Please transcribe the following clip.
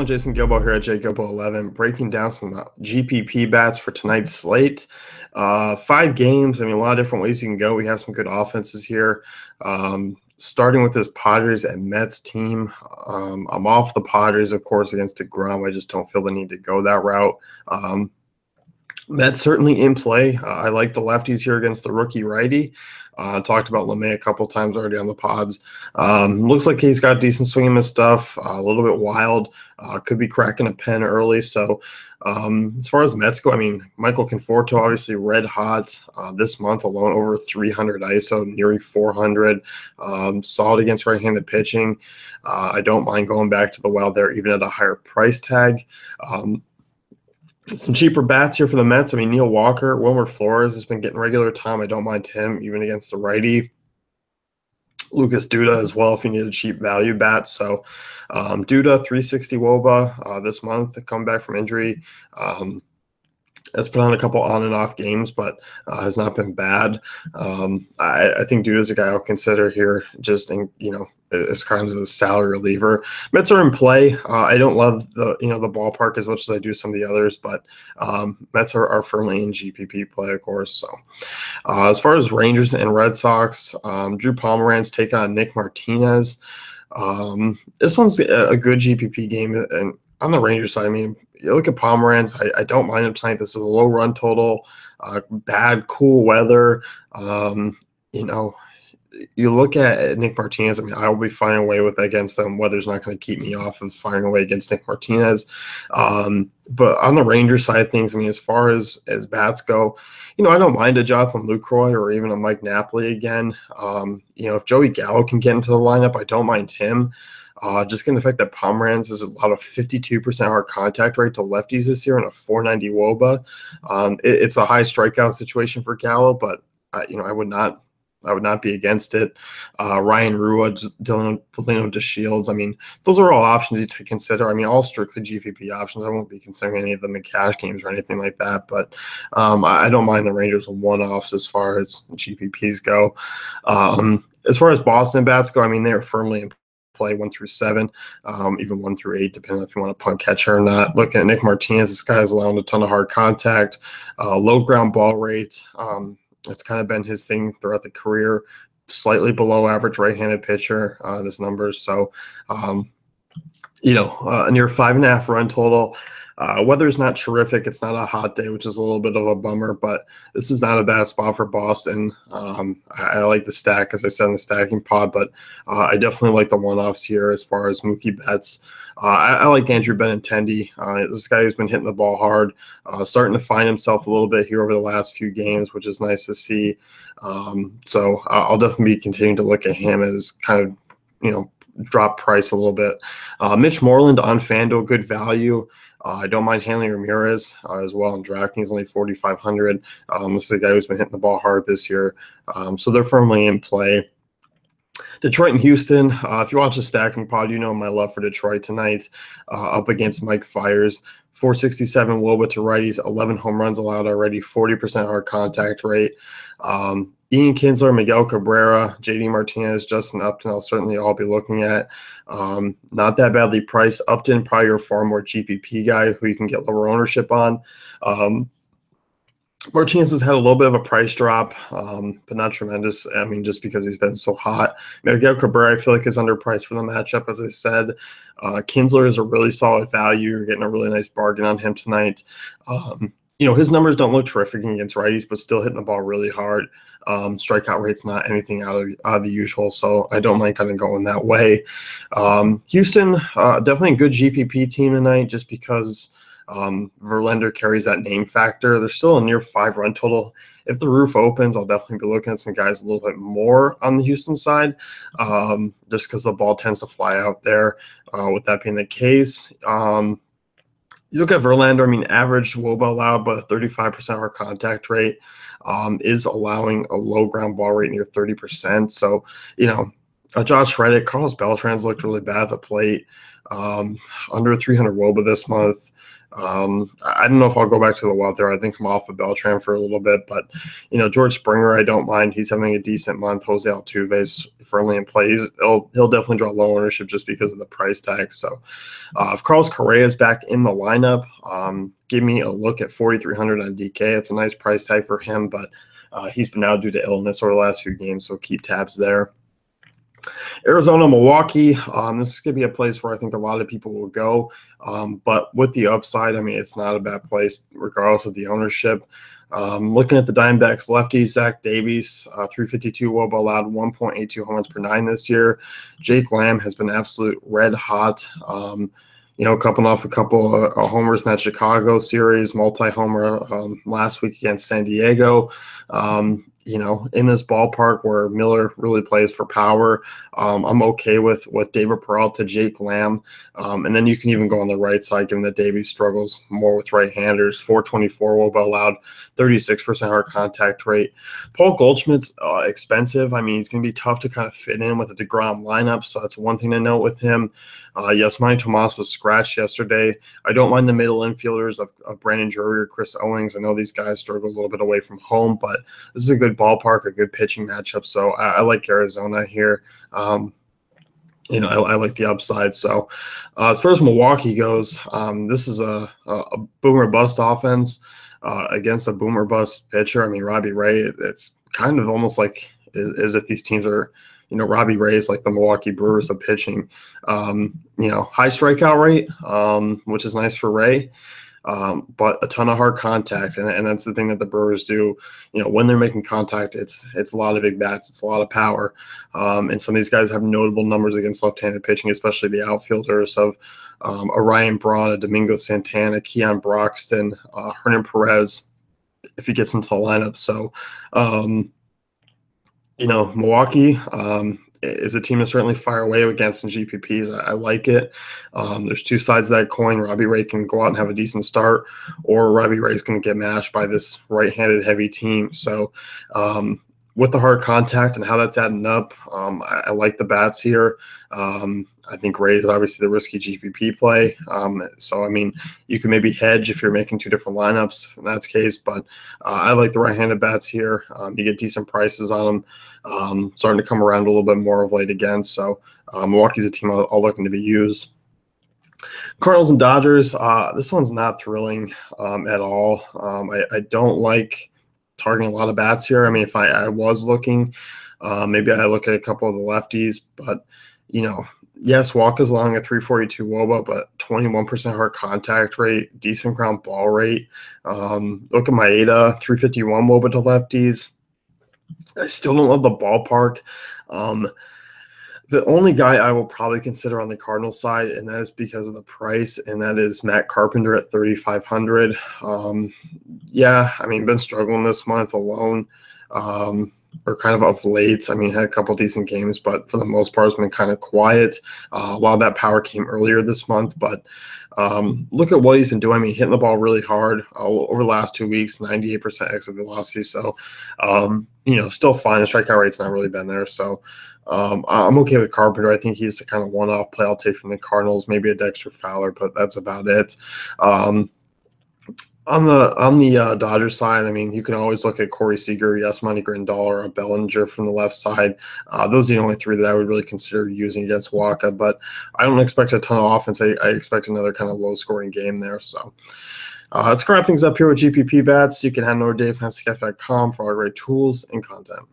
everyone, Jason Gilbo here at JGilbo11, breaking down some GPP bats for tonight's slate. 5 games. I mean, a lot of different ways you can go. We have some good offenses here. Starting with this Padres and Mets team. I'm off the Padres, of course, against DeGrom. I just don't feel the need to go that route. Mets certainly in play. I like the lefties here against the rookie righty. Talked about LeMay a couple times already on the pods. Looks like he's got decent swing and miss stuff, a little bit wild. Could be cracking a pen early. So as far as Mets go, I mean, Michael Conforto obviously red hot this month alone, over 300 ISO, nearly 400. Solid against right-handed pitching. I don't mind going back to the well there, even at a higher price tag. Some cheaper bats here for the Mets. I mean, Neil Walker, Wilmer Flores has been getting regular time. I don't mind him, even against the righty. Lucas Duda as well, if you need a cheap value bat. So Duda, 360 WOBA this month, come back from injury. Has put on a couple on and off games, but has not been bad. I think Duda's a guy I'll consider here, just as kind of a salary reliever. Mets are in play. I don't love the ballpark as much as I do some of the others, but Mets are firmly in GPP play, of course. So as far as Rangers and Red Sox, Drew Pomeranz take on Nick Martinez. This one's a good GPP game, and on the Rangers side, I mean, you look at Pomeranz, I don't mind him tonight. This is a low run total, bad, cool weather. You look at Nick Martinez, I mean, I will be firing away with against them. Weather's not going to keep me off of firing away against Nick Martinez. But on the Rangers side of things, I mean, as far as bats go, I don't mind a Jonathan Lucroy or even a Mike Napoli again. If Joey Gallo can get into the lineup, I don't mind him. Just given the fact that Pomeranz is about a 52% hard contact rate to lefties this year and a 490 WOBA. It's a high strikeout situation for Gallo, but I would not be against it. Ryan Rua, Delino DeShields. I mean, those are all options you to consider. I mean, all strictly GPP options. I won't be considering any of them in cash games or anything like that. But I don't mind the Rangers one-offs as far as GPPs go. As far as Boston bats go, I mean, they're firmly in play 1 through 7, even 1 through 8, depending on if you want to punt catcher or not. Looking at Nick Martinez, this guy's allowing a ton of hard contact, low ground ball rate. It's kind of been his thing throughout the career. Slightly below average right-handed pitcher in his numbers. So, a near 5.5 run total. Weather's not terrific. It's not a hot day, which is a little bit of a bummer, but this is not a bad spot for Boston. I like the stack, as I said in the stacking pod, but I definitely like the one-offs here as far as Mookie Betts. I like Andrew Benintendi. This guy who's been hitting the ball hard, starting to find himself a little bit here over the last few games, which is nice to see. So I'll definitely be continuing to look at him as kind of, drop price a little bit. Mitch Moreland on FanDuel, good value. I don't mind Hanley Ramirez as well in DraftKings, only 4,500. This is a guy who's been hitting the ball hard this year. So they're firmly in play. Detroit and Houston, if you watch the stacking pod, you know my love for Detroit tonight, up against Mike Fiers. 467 WOBA to righties, 11 home runs allowed already, 40% hard contact rate. Ian Kinsler, Miguel Cabrera, JD Martinez, Justin Upton, I'll certainly all be looking at. Not that badly priced. Upton, probably your far more GPP guy who you can get lower ownership on. Martinez has had a little bit of a price drop, but not tremendous. I mean, just because he's been so hot. Miguel Cabrera, I feel like, is underpriced for the matchup, as I said. Kinsler is a really solid value. You're getting a really nice bargain on him tonight. His numbers don't look terrific against righties, but still hitting the ball really hard. Strikeout rate's not anything out of the usual, so I don't mind kind of going that way. Houston, definitely a good GPP team tonight, just because Verlander carries that name factor. There's still a near 5 run total. If the roof opens, I'll definitely be looking at some guys a little bit more on the Houston side, just because the ball tends to fly out there. With that being the case, you look at Verlander, I mean, average WOBA allowed, but a 35% hard contact rate, is allowing a low ground ball rate near 30%. So, Josh Reddick, Carlos Beltran's looked really bad at the plate, under 300 WOBA this month. I don't know if I'll go back to the well there. I think I'm off of Beltran for a little bit, but George Springer, I don't mind. He's having a decent month. Jose Altuve's firmly in play. He'll definitely draw low ownership just because of the price tag. So if Carlos Correa is back in the lineup, give me a look at 4,300 on DK. It's a nice price tag for him, but he's been out due to illness over the last few games, so keep tabs there. Arizona, Milwaukee, this is going to be a place where I think a lot of people will go, but with the upside, I mean, it's not a bad place regardless of the ownership. Looking at the Diamondbacks lefty, Zach Davies, 352 WOBA allowed, 1.82 home runs per nine this year. Jake Lamb has been absolute red hot. Coming off a couple of homers in that Chicago series, multi-homer last week against San Diego. In this ballpark where Miller really plays for power, I'm okay with David Peralta, Jake Lamb, and then you can even go on the right side, given that Davies struggles more with right-handers. 424 WOBA allowed, 36% hard contact rate. Paul Goldschmidt's expensive. I mean, he's going to be tough to kind of fit in with a DeGrom lineup, so that's one thing to note with him. Yasmani Tomas was scratched yesterday. I don't mind the middle infielders of Brandon Drury or Chris Owings. I know these guys struggle a little bit away from home, but this is a good ballpark, a good pitching matchup. So I like Arizona here. I like the upside. So as far as Milwaukee goes, this is a boomer bust offense against a boomer bust pitcher. I mean, Robbie Ray, it's kind of almost like as if these teams are, Robbie Ray is like the Milwaukee Brewers of pitching. High strikeout rate, which is nice for Ray. But a ton of hard contact, and that's the thing that the Brewers do. When they're making contact, it's a lot of big bats, it's a lot of power, and some of these guys have notable numbers against left-handed pitching, especially the outfielders of a Ryan Braun, a Domingo Santana, Keon Broxton, Hernan Perez, if he gets into the lineup. So, Milwaukee is a team to certainly fire away against in GPPs. I like it. There's two sides of that coin. Robbie Ray can go out and have a decent start, or Robbie Ray's going to get mashed by this right-handed heavy team. So with the hard contact and how that's adding up, I like the bats here. I think Ray is obviously the risky GPP play. So, I mean, you can maybe hedge if you're making two different lineups in that case, but I like the right-handed bats here. You get decent prices on them, starting to come around a little bit more of late again. So Milwaukee's a team I'll looking to be used. Cardinals and Dodgers, this one's not thrilling at all. I don't like targeting a lot of bats here. I mean, if I was looking, maybe I look at a couple of the lefties, but, yes, Walker's long at 342 WOBA, but 21% hard contact rate, decent ground ball rate. Look at Maeda, 351 WOBA to lefties. I still don't love the ballpark. The only guy I will probably consider on the Cardinals side, and that is because of the price, and that is Matt Carpenter at 3,500. Yeah, I mean, been struggling this month alone, or kind of late. I mean, had a couple decent games, but for the most part, it's been kind of quiet. A lot of that power came earlier this month, but look at what he's been doing. I mean, hitting the ball really hard over the last 2 weeks, 98% exit velocity. So, still fine. The strikeout rate's not really been there. So, I'm okay with Carpenter. I think he's the kind of one-off play I'll take from the Cardinals, maybe a Dexter Fowler, but that's about it. On the Dodgers side, I mean, you can always look at Corey Seager, Yasmani Grandal, or a Bellinger from the left side. Those are the only three that I would really consider using against Waka, but I don't expect a ton of offense. I expect another kind of low-scoring game there. So let's wrap things up here with GPP bets. You can head over to DaveFantasyCafe.com for all great tools and content.